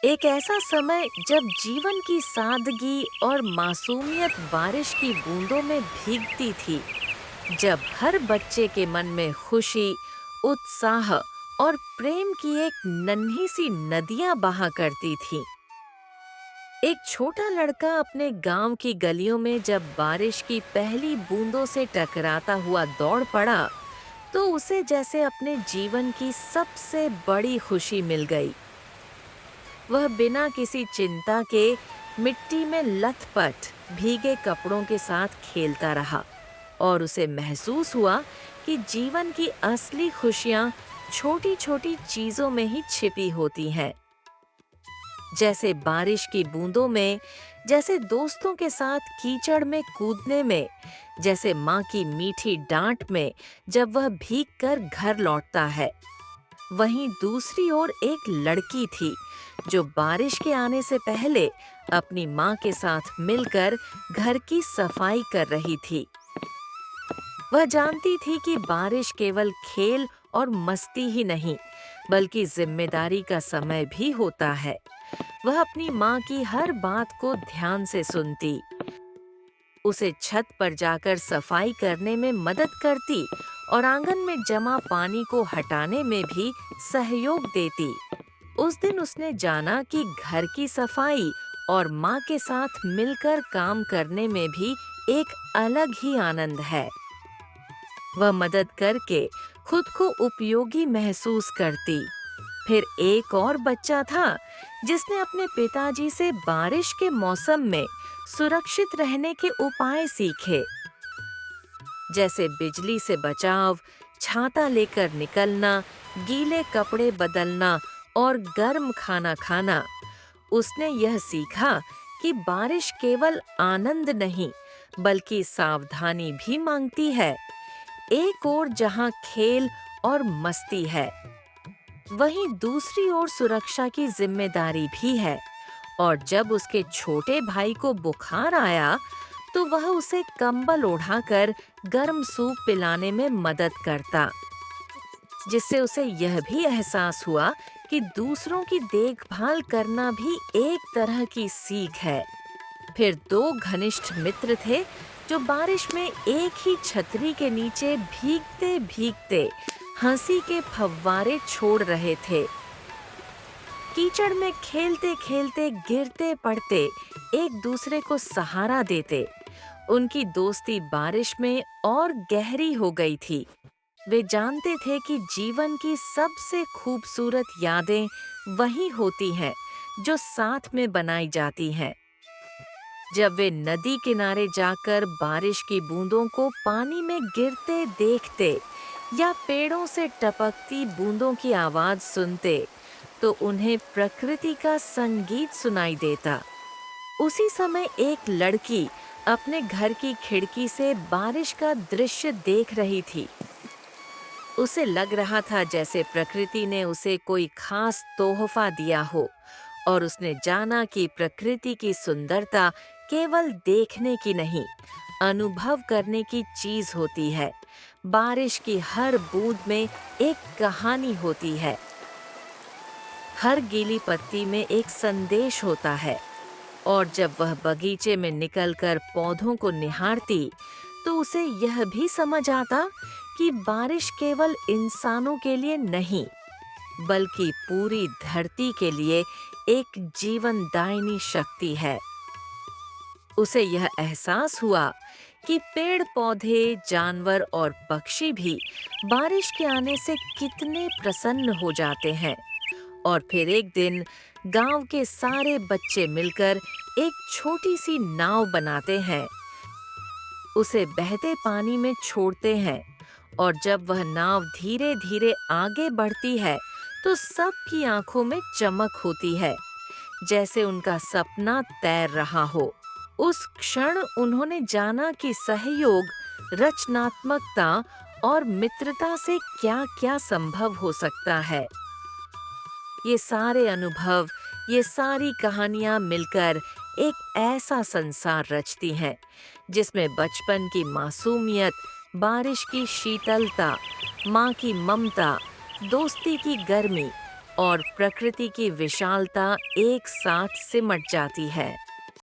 एक ऐसा समय जब जीवन की सादगी और मासूमियत बारिश की बूंदों में भीगती थी, जब हर बच्चे के मन में खुशी, उत्साह और प्रेम की एक नन्ही सी नदियां बहा करती थी। एक छोटा लड़का अपने गांव की गलियों में जब बारिश की पहली बूंदों से टकराता हुआ दौड़ पड़ा, तो उसे जैसे अपने जीवन की सबसे बड़ी खुशी मिल गई। वह बिना किसी चिंता के मिट्टी में लथपथ भीगे कपड़ों के साथ खेलता रहा और उसे महसूस हुआ कि जीवन की असली खुशियां छोटी-छोटी चीजों में ही छिपी होती हैं। जैसे बारिश की बूंदों में, जैसे दोस्तों के साथ कीचड़ में कूदने में, जैसे माँ की मीठी डांट में जब वह भीग कर घर लौटता है। वहीं दूसरी ओर एक लड़की थी जो बारिश के आने से पहले अपनी माँ के साथ मिलकर घर की सफाई कर रही थी। वह जानती थी कि बारिश केवल खेल और मस्ती ही नहीं, बल्कि जिम्मेदारी का समय भी होता है। वह अपनी माँ की हर बात को ध्यान से सुनती, उसे छत पर जाकर सफाई करने में मदद करती और आंगन में जमा पानी को हटाने में भी सहयोग देती। उस दिन उसने जाना कि घर की सफाई और माँ के साथ मिलकर काम करने में भी एक अलग ही आनंद है। वह मदद करके खुद को उपयोगी महसूस करती। फिर एक और बच्चा था जिसने अपने पिताजी से बारिश के मौसम में सुरक्षित रहने के उपाय सीखे, जैसे बिजली से बचाव, छाता लेकर निकलना, गीले कपड़े बदलना और गर्म खाना खाना। उसने यह सीखा कि बारिश केवल आनंद नहीं, बल्कि सावधानी भी मांगती है। एक ओर जहां खेल और मस्ती है, वहीं दूसरी ओर सुरक्षा की जिम्मेदारी भी है। और जब उसके छोटे भाई को बुखार आया, तो वह उसे कंबल ओढ़ाकर गर्म सूप पिलाने में मदद करता, जिससे उसे यह भी एहसास हुआ कि दूसरों की देखभाल करना भी एक तरह की सीख है। फिर दो घनिष्ठ मित्र थे जो बारिश में एक ही छतरी के नीचे भीगते भीगते हंसी के फव्वारे छोड़ रहे थे। कीचड़ में खेलते खेलते गिरते पड़ते एक दूसरे को सहारा देते। उनकी दोस्ती बारिश में और गहरी हो गई थी। वे जानते थे कि जीवन की सबसे खूबसूरत यादें वही होती हैं जो साथ में बनाई जाती हैं। जब वे नदी किनारे जाकर बारिश की बूंदों को पानी में गिरते देखते या पेड़ों से टपकती बूंदों की आवाज सुनते, तो उन्हें प्रकृति का संगीत सुनाई देता। उसी समय एक लड़की अपने घर की खिड़की से बारिश का दृश्य देख रही थी। उसे लग रहा था जैसे प्रकृति ने उसे कोई खास तोहफा दिया हो, और उसने जाना कि प्रकृति की सुंदरता केवल देखने की नहीं, अनुभव करने की चीज होती है। बारिश की हर बूंद में एक कहानी होती है, हर गीली पत्ती में एक संदेश होता है। और जब वह बगीचे में निकलकर पौधों को निहारती, तो उसे यह भी समझ आता कि बारिश केवल इंसानों के लिए नहीं, बल्कि पूरी धरती के लिए एक जीवनदायिनी शक्ति है। उसे यह एहसास हुआ कि पेड़ पौधे, जानवर और पक्षी भी बारिश के आने से कितने प्रसन्न हो जाते हैं। और फिर एक दिन गांव के सारे बच्चे मिलकर एक छोटी सी नाव बनाते हैं, उसे बहते पानी में छोड़ते हैं, और जब वह नाव धीरे धीरे आगे बढ़ती है, तो सबकी आंखों में चमक होती है, जैसे उनका सपना तैर रहा हो। उस क्षण उन्होंने जाना कि सहयोग, रचनात्मकता और मित्रता से क्या-क्या संभव हो सकता है। ये सारे अनुभव, ये सारी कहानियां मिलकर एक ऐसा संसार रचती हैं जिसमें बचपन की मासूमियत, बारिश की शीतलता, माँ की ममता, दोस्ती की गर्मी, और प्रकृति की विशालता एक साथ सिमट जाती है।